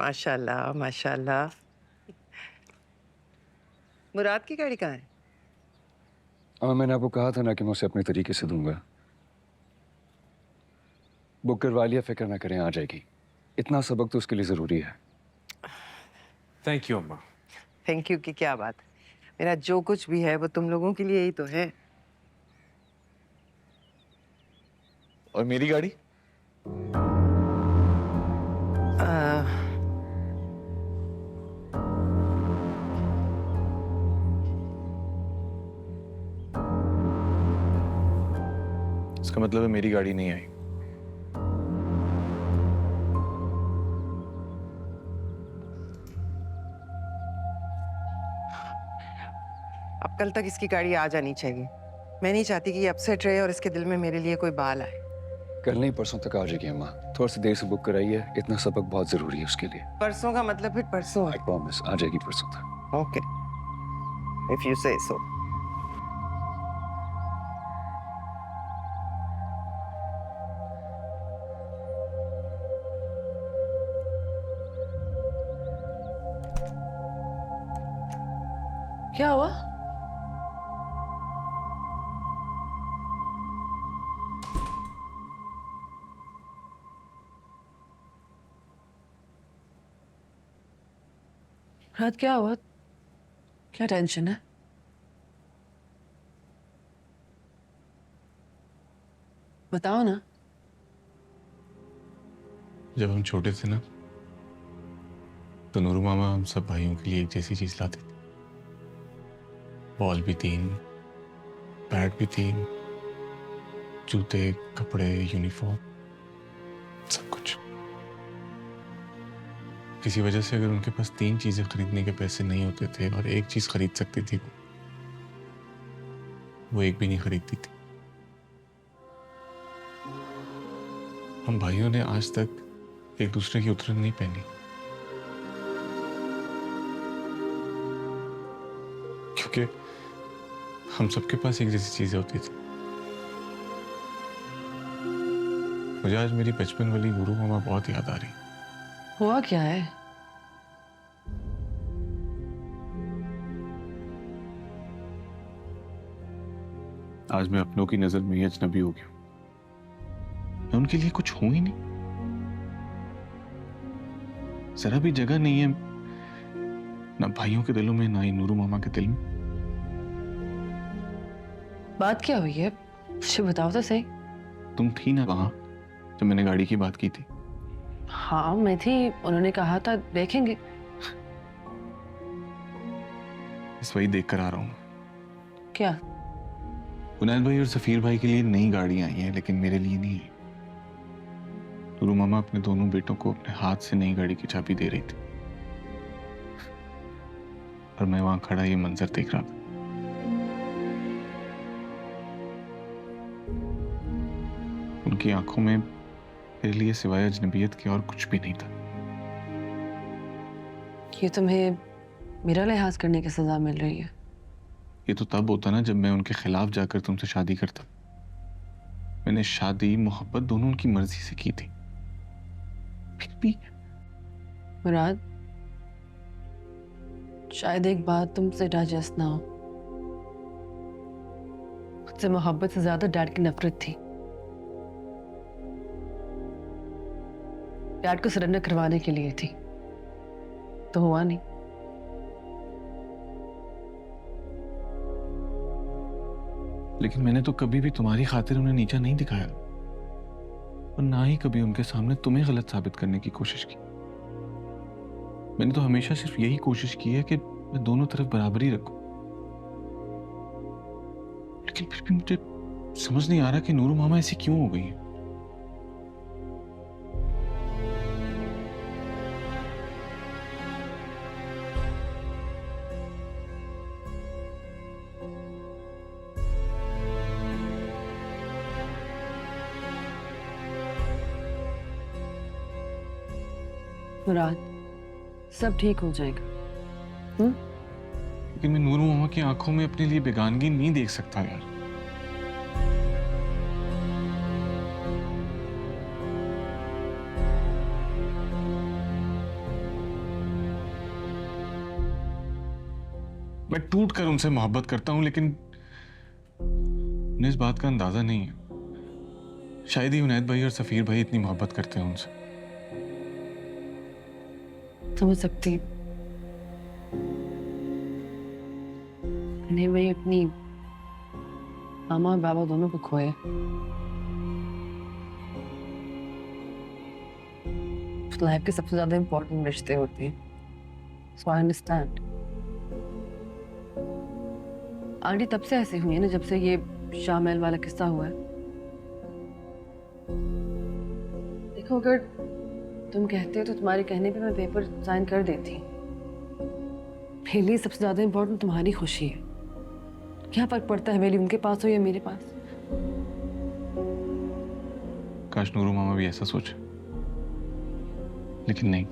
माशाल्लाह माशाल्लाह। मुराद की गाड़ी कहाँ है? मैंने आपको कहा था ना कि मैं उसे अपने तरीके से दूंगा। बुक करवा लिया, फिक्र ना करें, आ जाएगी। इतना सबक तो उसके लिए जरूरी है। थैंक यू अम्मा। थैंक यू की क्या बात। मेरा जो कुछ भी है वो तुम लोगों के लिए ही तो है। और मेरी गाड़ी? आ, इसका मतलब है मेरी गाड़ी नहीं आई। अब कल तक इसकी गाड़ी आ जानी चाहिए। मैं नहीं चाहती कि ये अपसेट रहे और इसके दिल में मेरे लिए कोई बाल आए। कल नहीं परसों तक आ जाएगी अम्मा। थोड़ा सा देर से बुक कराइए, इतना सबक बहुत जरूरी है उसके लिए। परसों का मतलब फिर परसों आई है। प्रॉमिस आ जाएगी परसों तक। ओके, इफ यू से सो। क्या हुआ? रात क्या हुआ? क्या टेंशन है? बताओ ना। जब हम छोटे थे ना, तो नूरू मामा हम सब भाइयों के लिए एक जैसी चीज लाते थे। बॉल भी 3, बैट भी 3, जूते, कपड़े, यूनिफॉर्म, सब कुछ। किसी वजह से अगर उनके पास 3 चीजें खरीदने के पैसे नहीं होते थे और एक चीज खरीद सकती थी, वो एक भी नहीं खरीदती थी। हम भाइयों ने आज तक एक दूसरे की उतरन नहीं पहनी, क्योंकि हम सबके पास एक जैसी चीजें होती थी। मुझे आज मेरी बचपन वाली नूरू मामा बहुत याद आ रही। हुआ क्या है? आज मैं अपनों की नजर में ही अजनबी हो गया। मैं उनके लिए कुछ हूं ही नहीं। जरा भी जगह नहीं है ना भाइयों के दिलों में, ना ही नूरू मामा के दिल में। बात क्या हुई है? मुझे बताओ तो सही। तुम थी ना वहां जब मैंने गाड़ी की बात की थी? हाँ मैं थी, उन्होंने कहा था देखेंगे। इस वही देख कर आ रहा हूं। क्या? कुनैल भाई और सफीर भाई के लिए नई गाड़ियां आई हैं, लेकिन मेरे लिए नहीं आई। नूरू मामा अपने दोनों बेटों को अपने हाथ से नई गाड़ी की चाबी दे रही थी और मैं वहां खड़ा ये मंजर देख रहा था। उनकी आंखों में मेरे लिए सिवाय अजनबियत के और कुछ भी नहीं था। ये तुम्हें मेरा लिहाज करने की सजा मिल रही है? ये तो तब होता ना जब मैं उनके खिलाफ जाकर तुमसे शादी करता। मैंने शादी मोहब्बत दोनों उनकी मर्जी से की थी, फिर भी। मुराद, शायद एक बात तुमसे डाइजेस्ट ना हो। मुझसे मोहब्बत से ज्यादा डैड की नफरत थी। डैड को सरेंडर करवाने के लिए थी, तो हुआ नहीं। लेकिन मैंने तो कभी भी तुम्हारी खातिर उन्हें नीचा नहीं दिखाया और ना ही कभी उनके सामने तुम्हें गलत साबित करने की कोशिश की। मैंने तो हमेशा सिर्फ यही कोशिश की है कि मैं दोनों तरफ बराबरी रखूं। लेकिन फिर भी मुझे समझ नहीं आ रहा कि नूरू मामा ऐसी क्यों हो गई है। मुराद, सब ठीक हो जाएगा। लेकिन मैं नूरू मामा की आंखों में अपने लिए बेगानगी नहीं देख सकता यार। मैं टूट कर उनसे मोहब्बत करता हूं, लेकिन उन्हें इस बात का अंदाजा नहीं है। शायद ही उनैद भाई और सफीर भाई इतनी मोहब्बत करते हैं उनसे। समझ सकती। नहीं, मैं अपनी मामा और बाबा दोनों को खोए। लाइफ के सबसे ज्यादा इम्पोर्टेंट रिश्ते होते हैं। So I understand. आंटी तब से ऐसी हुई है ना, जब से ये शामिल वाला किस्सा हुआ है। देखो, अगर तुम कहते हो तो तुम्हारे कहने पे मैं पेपर साइन कर देती। मेरे लिए सबसे ज्यादा इम्पोर्टेंट तुम्हारी खुशी है। क्या फर्क पड़ता है मेरी उनके पास हो या मेरे पास? काश नूरू मामा भी ऐसा सोचे, लेकिन नहीं,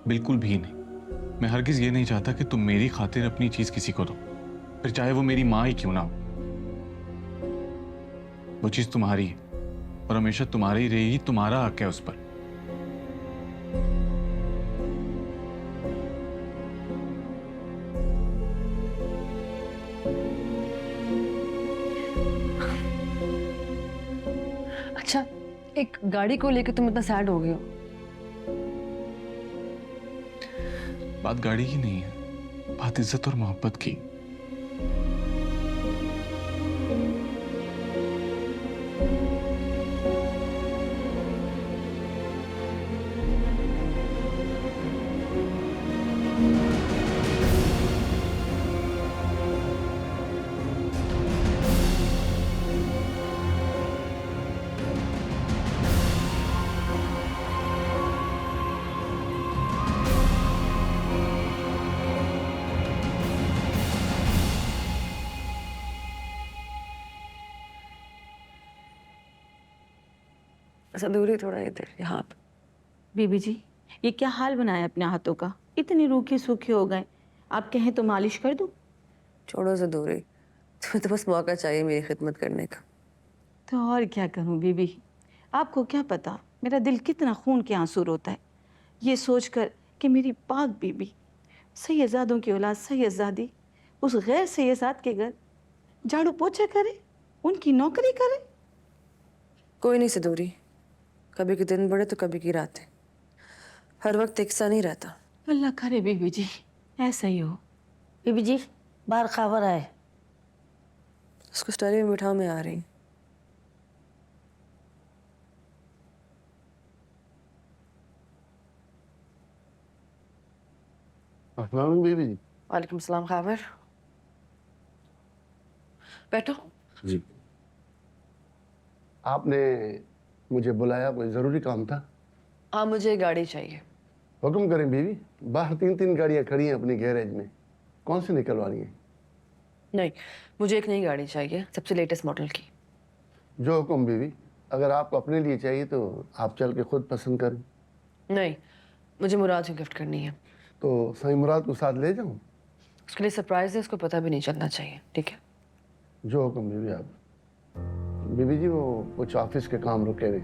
बिल्कुल भी नहीं। मैं हरगिज ये नहीं चाहता कि तुम मेरी खातिर अपनी चीज किसी को दो, फिर चाहे वो मेरी माँ ही क्यों ना हो। वो चीज तुम्हारी है और हमेशा तुम्हारी ही रहेगी, तुम्हारा हक है उस पर। अच्छा, एक गाड़ी को लेकर तुम इतना सैड हो गए हो? बात गाड़ी की नहीं है, बात इज्जत और मोहब्बत की। ऐसा दूरी थोड़ा इधर यहाँ पे। बीबी जी, ये क्या हाल बनाया अपने हाथों का? इतने रूखे सूखे हो गए। आप कहें तो मालिश कर दूं? छोड़ो से दूरी। तुम्हें तो बस मौका चाहिए मेरी खिदमत करने का। तो और क्या करूं बीबी? आपको क्या पता मेरा दिल कितना खून के आंसू रोता है ये सोचकर कि मेरी पाक बीबी सैयदजादों की औलाद सैयदजादी उस गैर सैयदजाद के घर झाड़ू पोछा करे, उनकी नौकरी करे। कोई नहीं से दूरी। कभी के दिन बड़े तो कभी की रातें। हर वक्त एक सा नहीं रहता। अल्लाह करे बीबी जी ऐसा ही हो। बीबी जी, बाहर खबर है। उसको स्टडी में बिठाओ, मैं आ रही। अस्सलाम बीबी जी। वालेकुम सलाम खावर। बैठो। जी, आपने मुझे बुलाया, कोई ज़रूरी काम था? हाँ, मुझे गाड़ी चाहिए। हुक्म करें बीवी। बाहर 3-3 गाड़ियाँ खड़ी हैं अपनी गैरेज में, कौन सी निकलवानी है? नहीं, मुझे एक नई गाड़ी चाहिए, सबसे लेटेस्ट मॉडल की। जो हुक्म बीवी। अगर आपको अपने लिए चाहिए तो आप चल के खुद पसंद करें। नहीं, मुझे मुराद को गिफ्ट करनी है। तो सही मुराद को साथ ले जाऊँ? उसके लिए सरप्राइज है, उसको पता भी नहीं चलना चाहिए। ठीक है? जो हुक्म बीवी। आप बीवी जी, वो कुछ ऑफिस के काम रुके हुए,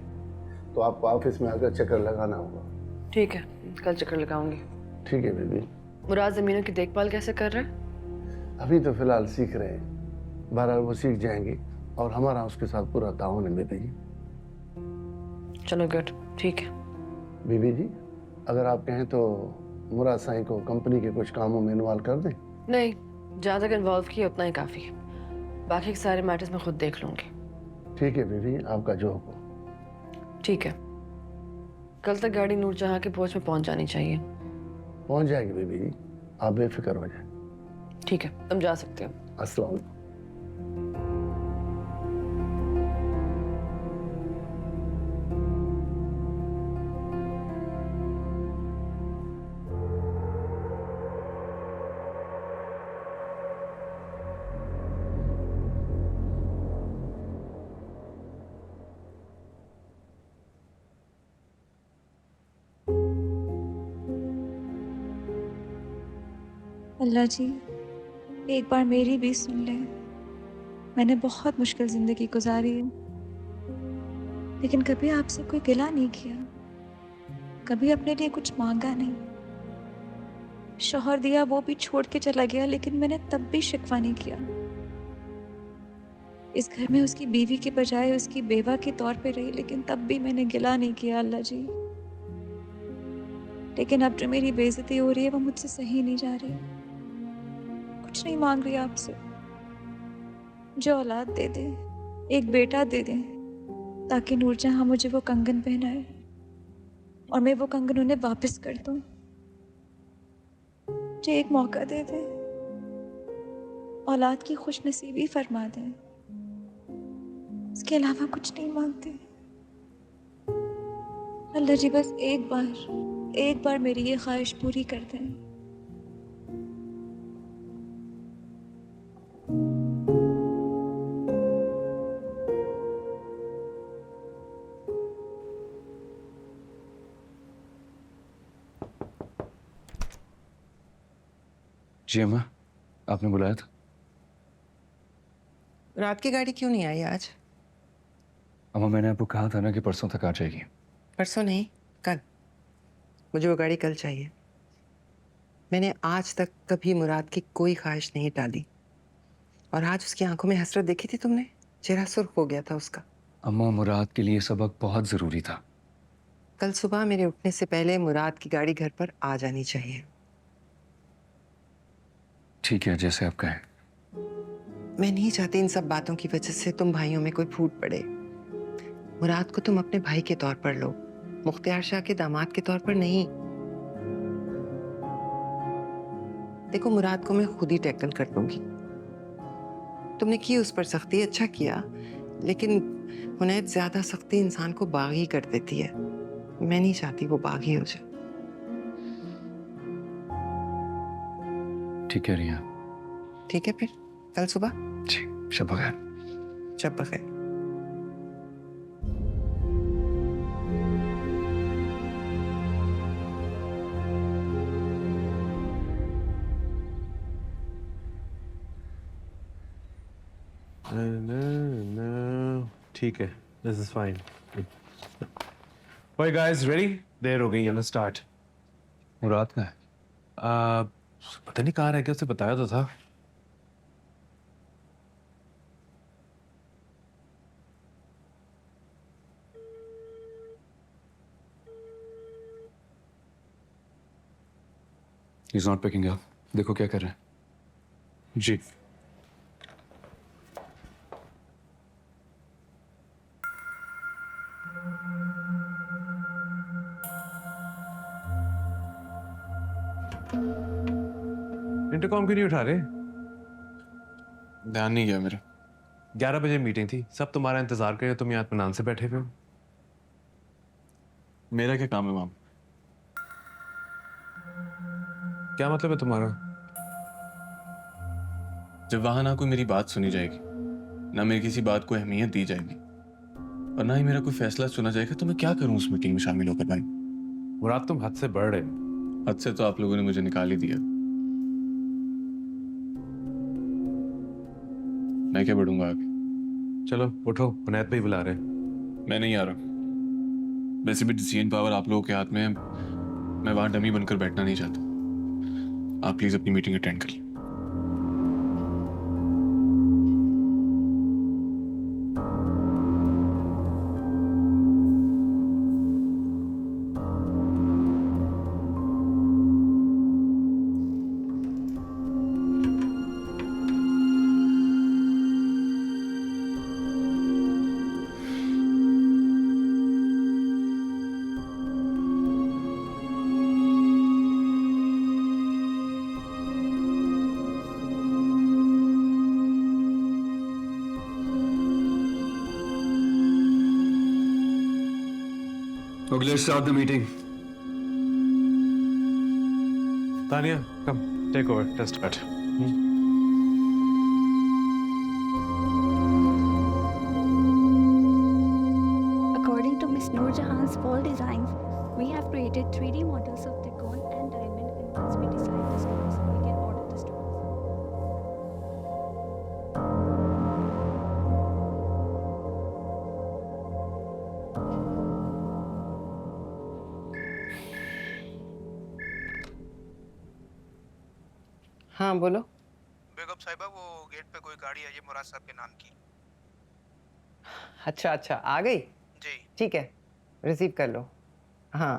तो आपको ऑफिस में आकर चक्कर लगाना होगा। ठीक है, कल चक्कर लगाऊंगी। ठीक है बीवी। मुराद जमीनों की देखभाल कैसे कर रहा है? अभी तो फिलहाल सीख रहे हैं, बहरहाल वो सीख जाएंगे और हमारा उसके साथ पूरा ताउन है बीवी जी। चलो गुड, ठीक है। बीवी जी, अगर आप कहें तो मुराद साईं को कंपनी के कुछ कामों में इन्वॉल्व कर दें। नहीं, जहाँ तक इन्वॉल्व किया उतना ही काफ़ी है। बाकी के सारे मैटर्स मैं खुद देख लूँगी। ठीक है बीवी, आपका जो हुक्म। ठीक है, कल तक गाड़ी नूरजहां के पोच में पहुँच जानी चाहिए। पहुंच जाएगी बीवी जी, आप बेफिक्र हो जाए। ठीक है, तुम जा सकते हो। अस्सलाम वालेकुम। अल्लाह जी, एक बार मेरी भी सुन ले। मैंने बहुत मुश्किल ज़िंदगी गुजारी है, लेकिन कभी आपसे कोई गिला नहीं किया, कभी अपने लिए कुछ मांगा नहीं। शौहर दिया वो भी छोड़ के चला गया, लेकिन मैंने तब भी शिकवा नहीं किया। इस घर में उसकी बीवी के बजाय उसकी बेवा के तौर पे रही, लेकिन तब भी मैंने गिला नहीं किया अल्लाह जी। लेकिन अब जो मेरी बेइज्जती हो रही है वो मुझसे सही नहीं जा रही। कुछ नहीं मांग रही आपसे, जो औलाद दे दे, एक बेटा दे दे, ताकि नूरजहां मुझे वो कंगन पहनाए और मैं वो कंगन उन्हें वापस कर दूं। मुझे एक मौका दे दे, औलाद की खुश नसीबी फरमा दे। इसके अलावा कुछ नहीं मांगते। अल्लाह जी बस एक बार मेरी ये ख्वाहिश पूरी कर दें। जी अम्मा, आपने बुलाया था? रात की गाड़ी क्यों नहीं आई आज? अम्मा, मैंने आपको कहा था ना कि परसों तक आ जाएगी। परसों नहीं, कल। मुझे वो गाड़ी कल चाहिए। मैंने आज तक कभी मुराद की कोई ख्वाहिश नहीं टाली, और आज उसकी आंखों में हसरत देखी थी तुमने? चेहरा सुर्ख हो गया था उसका। अम्मा, मुराद के लिए सबक बहुत जरूरी था। कल सुबह मेरे उठने से पहले मुराद की गाड़ी घर पर आ जानी चाहिए। ठीक है, जैसे आप कहें। मैं नहीं चाहती इन सब बातों की वजह से तुम भाइयों में कोई फूट पड़े। मुराद को तुम अपने भाई के तौर पर लो, मुख्तियार शाह के दामाद के तौर पर नहीं। देखो, मुराद को मैं खुद ही टैकल कर दूंगी। तुमने की उस पर सख्ती, अच्छा किया, लेकिन हुनैत ज्यादा सख्ती इंसान को बागी कर देती है। मैं नहीं चाहती वो बागी हो जाए। ठीक कह रही हैं आप। ठीक है, फिर कल सुबह। जी, शब बखैर। शब बखैर। No, ठीक है, this is fine. Alright guys, ready? देर हो गई है, let's start. मुराद का है? पता नहीं कहाँ रह गया, उसे बताया तो था. He's not picking up. देखो क्या कर रहे हैं। जी. इंटरकॉम क्यों नहीं उठा रहे? ध्यान नहीं गया मेरा। 11 बजे मीटिंग थी, सब तुम्हारा इंतजार कर रहे हो, तुम यहाँ इत्मीनान से बैठे हुए हो। मेरा क्या काम है वहां? क्या मतलब है तुम्हारा? जब वहां ना कोई मेरी बात सुनी जाएगी, ना मेरी किसी बात को अहमियत दी जाएगी, और ना ही मेरा कोई फैसला सुना जाएगा, तो मैं क्या करूं उस मीटिंग में शामिल होकर भाई? मुराद, तुम हद से बढ़ रहे हो। हद से तो आप लोगों ने मुझे निकाल ही दिया। मैं क्या बढ़ूंगा आगे? चलो उठो, हुनैत भाई बुला रहे हैं। मैं नहीं आ रहा। वैसे भी डिसीजन पावर आप लोगों के हाथ में है। मैं वहां डमी बनकर बैठना नहीं चाहता। आप प्लीज अपनी मीटिंग अटेंड करिए। Okay, let's start the meeting. Tania, come, take over, let's start. According to Ms. Noor Jahan's wall designs, we have created 3D models of the cone and diamond, and once we decide the stones, we can order the stones. हाँ बोलो। बेगम साहिबा, वो gate पे कोई गाड़ी है, ये मुराद साहब के नाम की। अच्छा अच्छा, आ गई। जी। ठीक है, रिसीव कर लो। हाँ।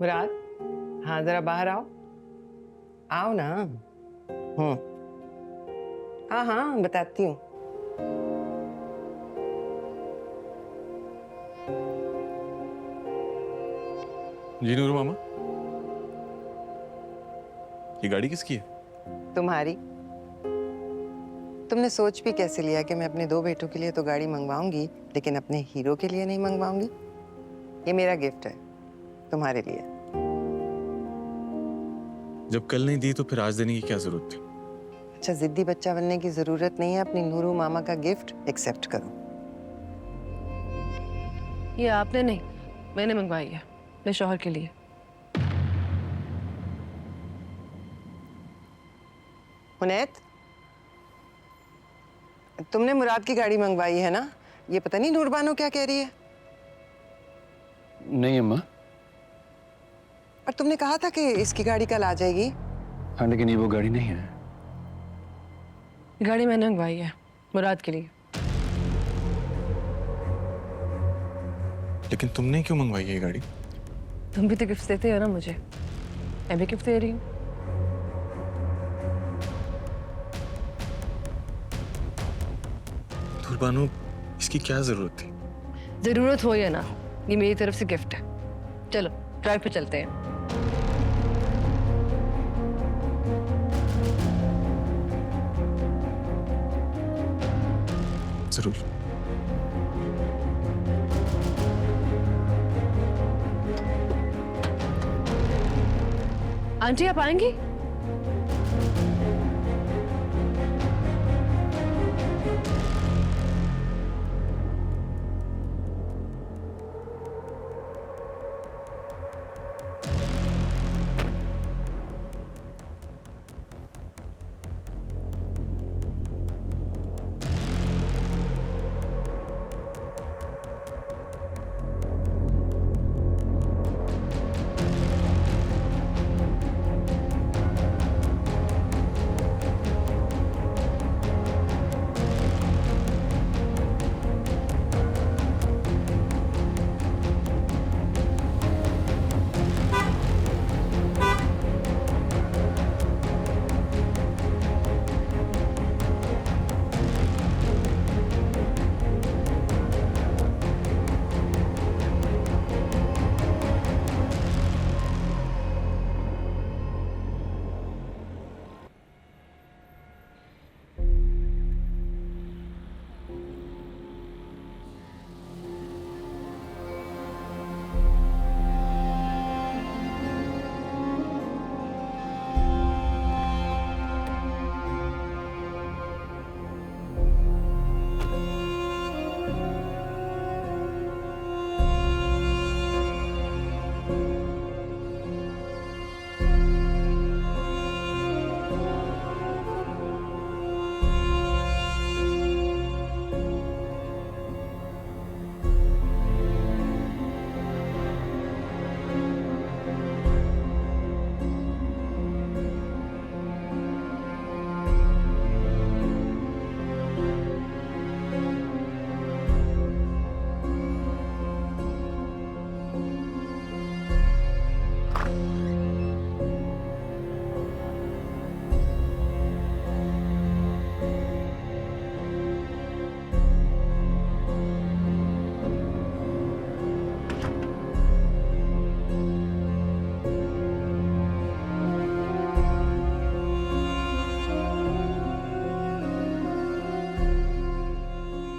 मुराद, हाँ जरा बाहर आओ। आओ ना। हाँ हाँ बताती हूँ। जी नूरू मामा, ये गाड़ी किसकी है? तुम्हारी। तुमने सोच भी कैसे लिया कि मैं अपने 2 बेटों के लिए तो गाड़ी मंगवाऊंगी, लेकिन अपने हीरो के लिए नहीं मंगवाऊंगी? ये मेरा गिफ्ट है तुम्हारे लिए। जब कल नहीं दी तो फिर आज देने की क्या जरूरत थी? अच्छा, जिद्दी बच्चा बनने की जरूरत नहीं है। अपनी नूरू मामा का गिफ्ट एक्सेप्ट करो। ये आपने नहीं, मैंने मंगवाई है अपने शौहर के लिए। हुनैत, तुमने मुराद की गाड़ी मंगवाई है ना? ये पता नहीं नूरबानो क्या कह रही है। नहीं अम्मा। और तुमने कहा था कि इसकी गाड़ी कल आ जाएगी। हाँ लेकिन ये वो गाड़ी नहीं है। गाड़ी मैंने मंगवाई है मुराद के लिए। लेकिन तुमने क्यों मंगवाई है ये गाड़ी? तुम भी तो गिफ्ट देते हो ना मुझे, मैं भी गिफ्ट दे रही हूँ। नूरबानो, इसकी क्या जरूरत थी? जरूरत हो या ना हो, ये मेरी तरफ से गिफ्ट है। चलो ड्राइव पे चलते हैं। जरूर। आंटी आप आएंगी?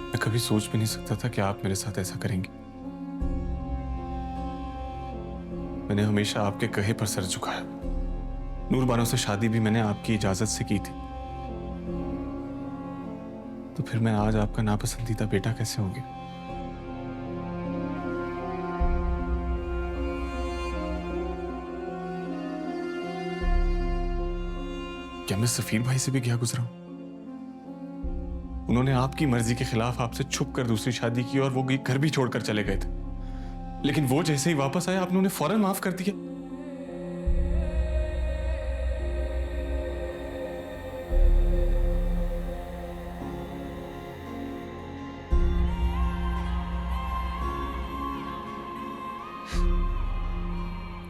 मैं कभी सोच भी नहीं सकता था कि आप मेरे साथ ऐसा करेंगे। मैंने हमेशा आपके कहे पर सर झुकाया। नूरबानो से शादी भी मैंने आपकी इजाजत से की थी, तो फिर मैं आज आपका नापसंदीदा बेटा कैसे हो गया? क्या मैं सफीर भाई से भी क्या गुजरा हूं? उन्होंने आपकी मर्जी के खिलाफ आपसे छुप कर दूसरी शादी की और वो घर भी छोड़कर चले गए थे, लेकिन वो जैसे ही वापस आए आपने उन्हें फौरन माफ कर दिया।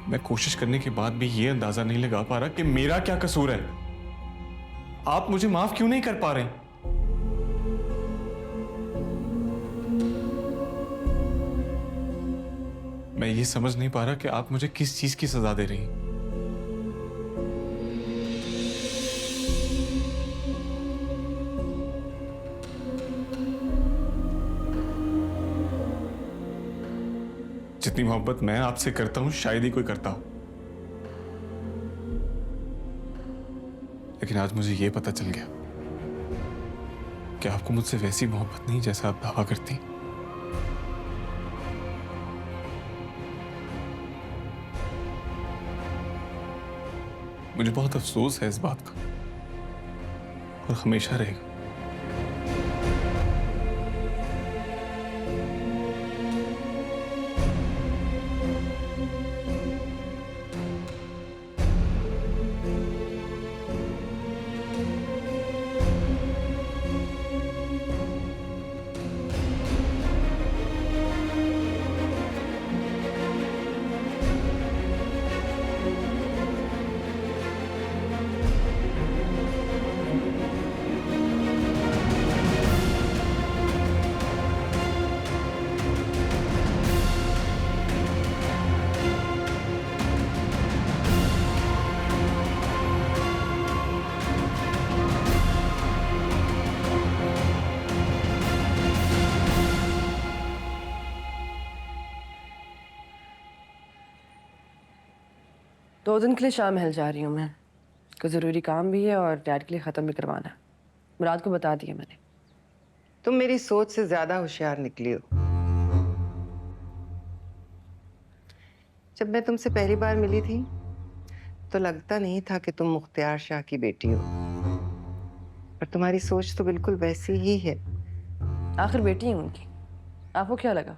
मैं कोशिश करने के बाद भी ये अंदाजा नहीं लगा पा रहा कि मेरा क्या कसूर है। आप मुझे माफ क्यों नहीं कर पा रहे? मैं ये समझ नहीं पा रहा कि आप मुझे किस चीज की सजा दे रही हैं। जितनी मोहब्बत मैं आपसे करता हूं शायद ही कोई करता हो, लेकिन आज मुझे यह पता चल गया कि आपको मुझसे वैसी मोहब्बत नहीं जैसा आप दावा करती। मुझे बहुत अफसोस है इस बात का और हमेशा रहेगा। दो दिन के लिए शाम महल जा रही हूँ मैं, कोई ज़रूरी काम भी है और डैड के लिए ख़त्म भी करवाना है। मुराद को बता दिया मैंने। तुम मेरी सोच से ज्यादा होशियार निकली हो। जब मैं तुमसे पहली बार मिली थी तो लगता नहीं था कि तुम मुख्तियार शाह की बेटी हो, पर तुम्हारी सोच तो बिल्कुल वैसी ही है। आखिर बेटी हूँ उनकी, आपको क्या लगा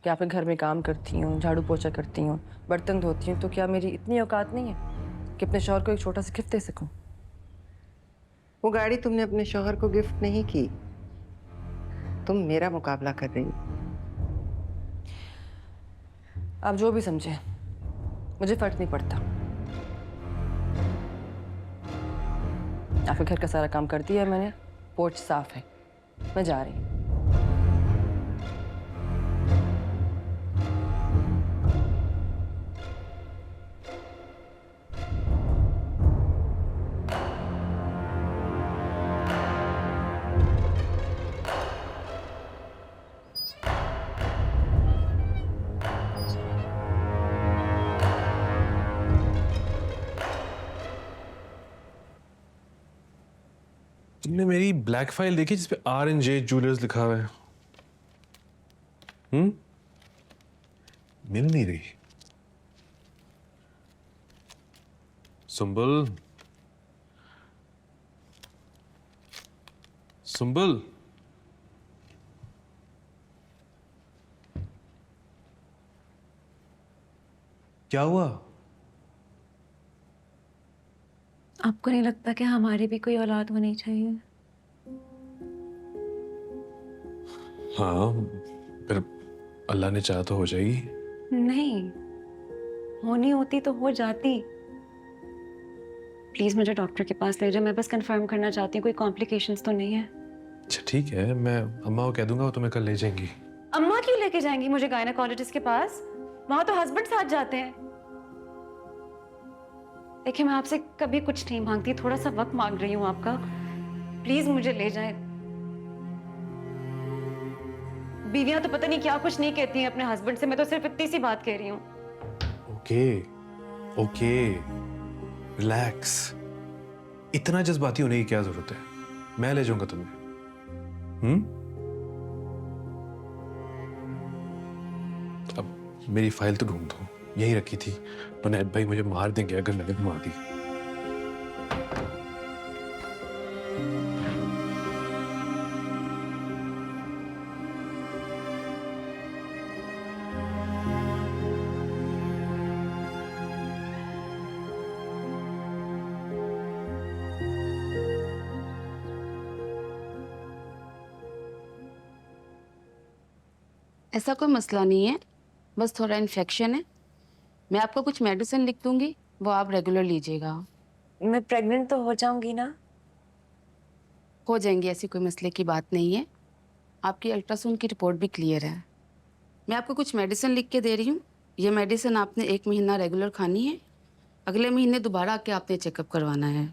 कि आप घर में काम करती हूँ, झाड़ू पोछा करती हूँ, बर्तन धोती हूँ, तो क्या मेरी इतनी औकात नहीं है कि अपने शौहर को एक छोटा सा गिफ्ट दे सकूँ? वो गाड़ी तुमने अपने शौहर को गिफ्ट नहीं की, तुम मेरा मुकाबला कर रही हो। आप जो भी समझे, मुझे फर्क नहीं पड़ता। आखिर घर का सारा काम कर दिया है मैंने, पोर्च साफ है, मैं जा रही हूँ। तुमने मेरी ब्लैक फाइल देखी जिसपे R&J ज्वेलर्स लिखा हुआ है? मिल नहीं रही। सुंबल, सुंबल, क्या हुआ? आपको नहीं लगता कि हमारी भी कोई औलाद होनी चाहिए? हाँ, फिर अल्लाह ने चाहा तो हो जाएगी। नहीं, होनी होती तो हो जाती। प्लीज मुझे डॉक्टर के पास ले जाओ, मैं बस कंफर्म करना चाहती हूँ कोई कॉम्प्लिकेशंस तो नहीं है। अच्छा ठीक है, मैं अम्मा को कह दूंगा, वो तुम्हें कल ले जाएंगी। अम्मा क्यों लेके जाएंगी मुझे गायनेकोलॉजिस्ट के पास? वहां तो हस्बैंड साथ जाते हैं। देखिए, मैं आपसे कभी कुछ नहीं मांगती, थोड़ा सा वक्त मांग रही हूँ आपका। प्लीज मुझे ले जाएं। बीवियां तो पता नहीं क्या कुछ नहीं कहती हैं अपने हस्बैंड से, मैं तो सिर्फ इतनी सी बात कह रही हूँ। Okay, okay, relax. इतना जज्बाती होने की क्या जरूरत है? मैं ले जाऊंगा तुम्हें। अब मेरी फाइल तो ढूंढ दो, यही रखी थी। जुनैद भाई मुझे मार देंगे अगर मैंने घुमा दी। ऐसा कोई मसला नहीं है, बस थोड़ा इन्फेक्शन है। मैं आपको कुछ मेडिसिन लिख दूंगी, वो आप रेगुलर लीजिएगा। मैं प्रेग्नेंट तो हो जाऊंगी ना? हो जाएंगी, ऐसी कोई मसले की बात नहीं है। आपकी अल्ट्रासाउंड की रिपोर्ट भी क्लियर है। मैं आपको कुछ मेडिसिन लिख के दे रही हूँ। ये मेडिसिन आपने 1 महीना रेगुलर खानी है। अगले महीने दोबारा आके आपने चेकअप करवाना है।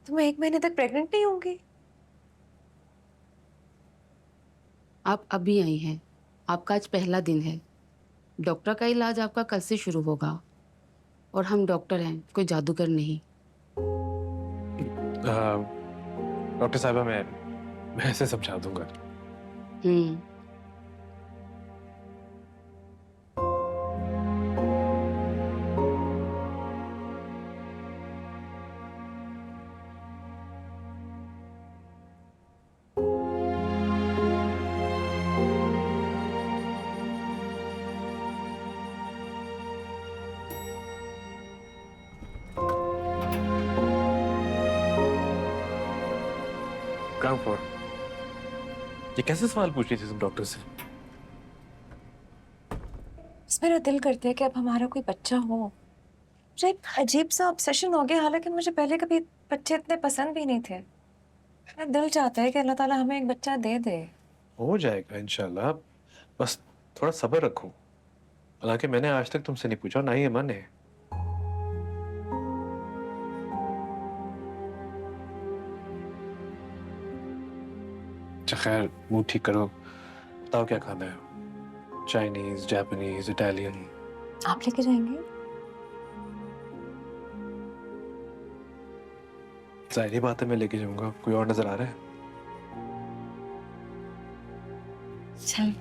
तो मैं 1 महीने तक प्रेग्नेंट नहीं होंगी? आप अभी आई हैं, आपका आज पहला दिन है। डॉक्टर का इलाज आपका कल से शुरू होगा, और हम डॉक्टर हैं, कोई जादूगर नहीं। डॉक्टर साहिबा, मैं ऐसे समझा दूंगा। काम फॉर ये कैसे सवाल पूछ रही थी तुम डॉक्टर से? बस मेरा दिल करता है कि अब हमारा कोई बच्चा हो। मुझे एक अजीब सा ऑब्सेशन हो गया, हालांकि मुझे पहले कभी बच्चे इतने पसंद भी नहीं थे। मेरा दिल चाहता है कि अल्लाह ताला हमें एक बच्चा दे दे। हो जाएगा इंशाल्लाह, बस थोड़ा सब्र रखो। हालांकि मैंने आज तक तुमसे नहीं पूछा, ना ही अमन है। अच्छा खैर, मुंह ठीक करो, बताओ क्या खाना है? Chinese, Japanese, Italian? आप लेके जाएंगे? जाहिर बात है मैं लेके जाऊंगा। कोई और नजर आ रहा है? चल।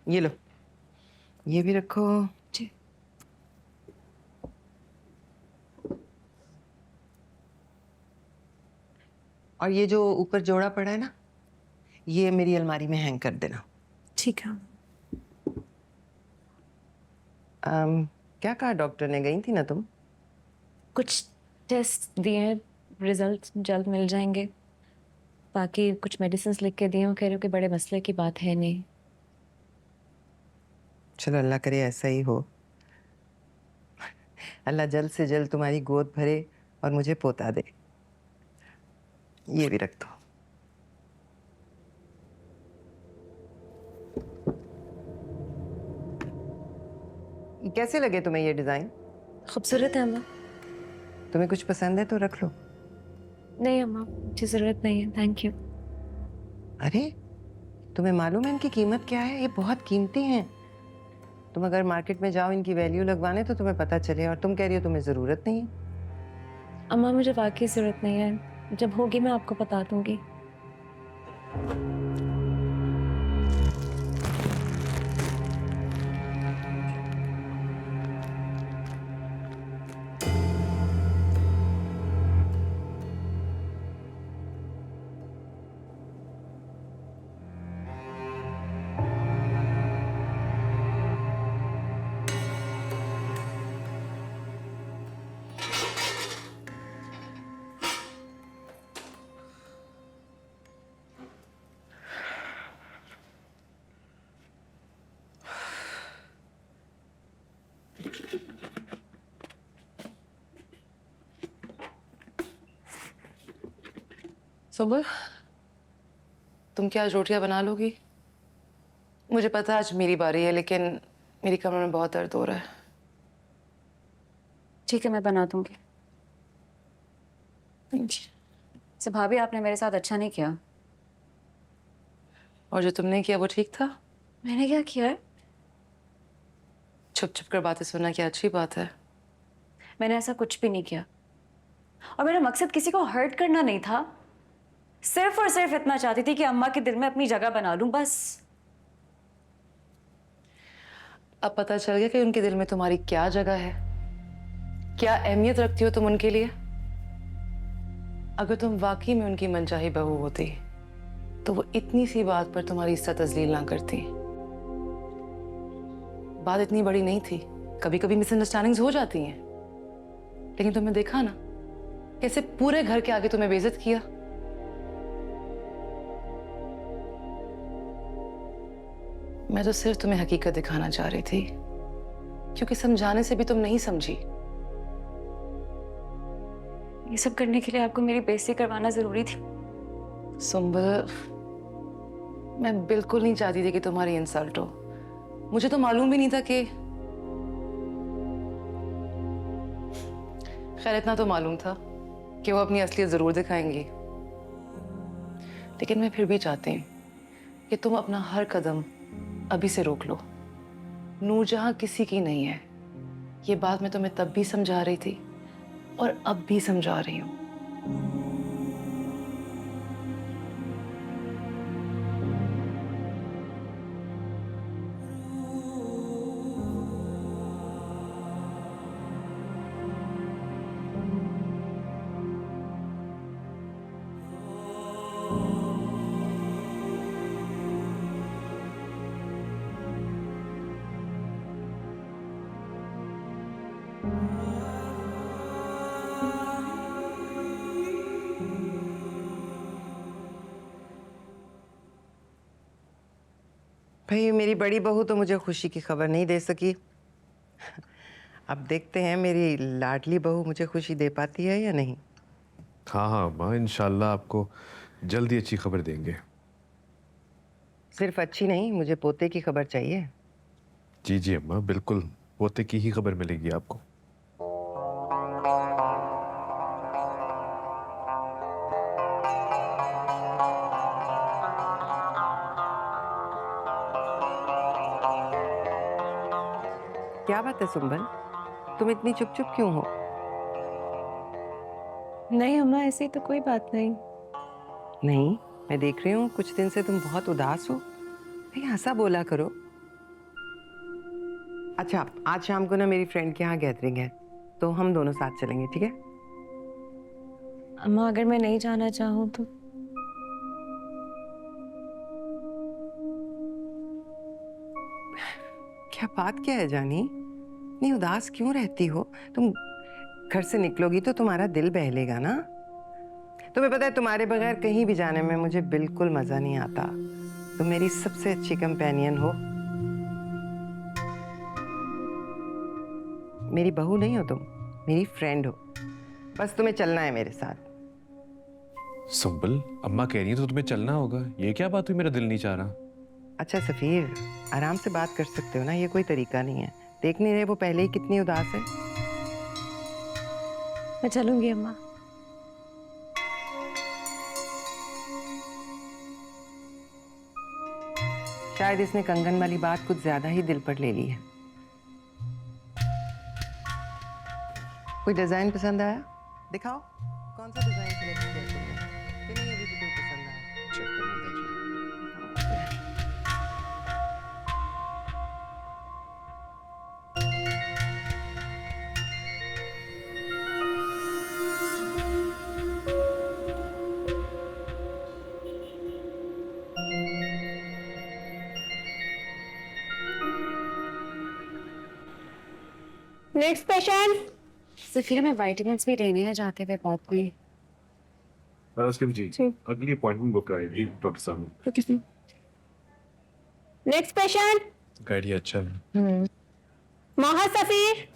ये लो, ये भी रखो। जी। और ये जो ऊपर जोड़ा पड़ा है ना, ये मेरी अलमारी में हैंग कर देना। ठीक है। क्या कहा डॉक्टर ने? गई थी ना तुम? कुछ टेस्ट दिए हैं, रिजल्ट जल्द मिल जाएंगे। बाकी कुछ मेडिसिन लिख के दिए, कह रहे हो कि बड़े मसले की बात है नहीं। चलो, अल्लाह करे ऐसा ही हो। अल्लाह जल्द से जल्द तुम्हारी गोद भरे और मुझे पोता दे। ये भी रख दो। कैसे लगे तुम्हें ये डिजाइन? खूबसूरत है अम्मा। तुम्हें कुछ पसंद है तो रख लो। नहीं अम्मा, मुझे जरूरत नहीं है, थैंक यू। अरे, तुम्हें मालूम है इनकी कीमत क्या है? ये बहुत कीमती हैं। तुम अगर मार्केट में जाओ इनकी वैल्यू लगवाने तो तुम्हें पता चले, और तुम कह रही हो तुम्हें जरूरत नहीं है। अम्मा मुझे वाकई जरूरत नहीं है, जब होगी मैं आपको बता दूंगी। सुबह तुम क्या आज रोटियां बना लोगी? मुझे पता है आज मेरी बारी है, लेकिन मेरी कमर में बहुत दर्द हो रहा है। ठीक है, मैं बना दूंगी। से भाभी, आपने मेरे साथ अच्छा नहीं किया। और जो तुमने किया वो ठीक था? मैंने क्या किया है? छुप छुप कर बातें सुनना क्या अच्छी बात है? मैंने ऐसा कुछ भी नहीं किया। और मेरा मकसद किसी को हर्ट करना नहीं था, सिर्फ और सिर्फ इतना चाहती थी कि अम्मा के दिल में अपनी जगह बना लूं, बस। अब पता चल गया कि उनके दिल में तुम्हारी क्या जगह है, क्या अहमियत रखती हो तुम उनके लिए। अगर तुम वाकई में उनकी मनचाही बहू होती तो वो इतनी सी बात पर तुम्हारी इज्जत तजलील ना करती। बात इतनी बड़ी नहीं थी, कभी कभी मिसअंडरस्टैंडिंग्स हो जाती हैं, लेकिन तुमने देखा ना कैसे पूरे घर के आगे तुम्हें बेइज्जत किया। मैं तो सिर्फ तुम्हें हकीकत दिखाना चाह रही थी, क्योंकि समझाने से भी तुम नहीं समझी। ये सब करने के लिए आपको मेरी बेइज्जती करवाना जरूरी थी? सुंबल, मैं बिल्कुल नहीं चाहती थी कि तुम्हारी इंसल्ट हो। मुझे तो मालूम भी नहीं था कि, खैर इतना तो मालूम था कि वो अपनी असलियत जरूर दिखाएंगी, लेकिन मैं फिर भी चाहती हूँ कि तुम अपना हर कदम अभी से रोक लो। नूरजहां किसी की नहीं है, ये बात मैं तुम्हें तब भी समझा रही थी और अब भी समझा रही हूँ। भाई मेरी बड़ी बहू तो मुझे खुशी की खबर नहीं दे सकी। अब देखते हैं मेरी लाडली बहू मुझे खुशी दे पाती है या नहीं। हाँ हाँ अम्मा, इंशाल्लाह आपको जल्दी अच्छी खबर देंगे। सिर्फ अच्छी नहीं, मुझे पोते की खबर चाहिए। जी जी अम्मा, बिल्कुल पोते की ही खबर मिलेगी आपको। क्या बात है सुंबल, तुम इतनी चुप चुप क्यों हो? नहीं अम्मा, ऐसी तो कोई बात नहीं। नहीं, मैं देख रही हूँ कुछ दिन से तुम बहुत उदास हो। भाई हंसा बोला करो। अच्छा, आज शाम को ना मेरी फ्रेंड के यहाँ गैदरिंग है, तो हम दोनों साथ चलेंगे, ठीक है? अम्मा अगर मैं नहीं जाना चाहूँ तो? क्या बात क्या है जानी, इतनी उदास क्यों रहती हो? तुम घर से निकलोगी तो तुम्हारा दिल बहलेगा ना। तुम्हें पता है तुम्हारे बगैर कहीं भी जाने में मुझे बिल्कुल मजा नहीं आता। तुम मेरी सबसे अच्छी कंपेनियन हो। मेरी बहू नहीं हो तुम, मेरी फ्रेंड हो। बस तुम्हें चलना है मेरे साथ। सुंबल, अम्मा कह रही है तो तुम्हें चलना होगा। ये क्या बात हुई, मेरा दिल नहीं चाह रहा। अच्छा सफीर, आराम से बात कर सकते हो ना, ये कोई तरीका नहीं है। देख नहीं रहे वो पहले ही कितनी उदास है। मैं चलूंगी अम्मा। शायद इसने कंगन वाली बात कुछ ज्यादा ही दिल पर ले ली है। कोई डिजाइन पसंद आया? दिखाओ कौन सा डिजाइन सिलेक्ट किया तुमने? कि नहीं अभी भी कोई पसंद आया? चेक करना, देखिए। Next patient. सफीरा, मैं विटामिन्स भी लेने हैं जाते हुए बात में। जी अगली अपॉइंटमेंट बुक कराएगी डॉक्टर साहब। Next patient. गाड़ी अच्छा है। मोहम्मद सफीर।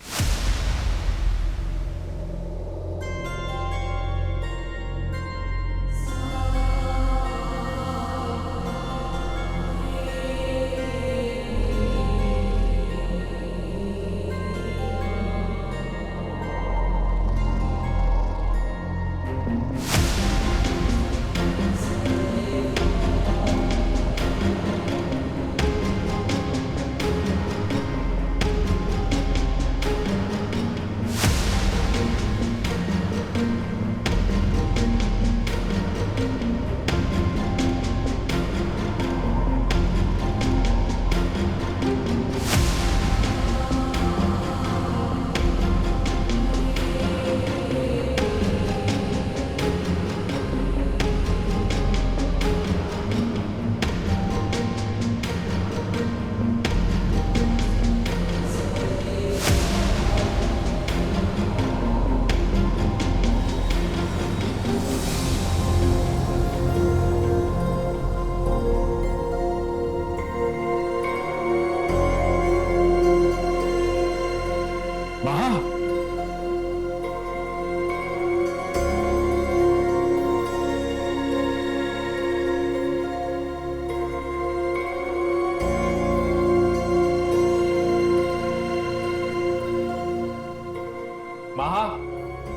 महा,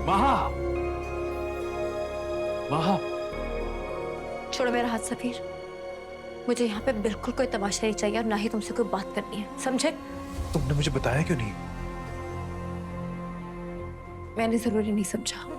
महा, महा। छोड़ो मेरा हाथ सफीर। मुझे यहाँ पे बिल्कुल कोई तमाशा नहीं चाहिए और ना ही तुमसे कोई बात करनी है, समझे? तुमने मुझे बताया क्यों नहीं? मैंने जरूरी नहीं समझा।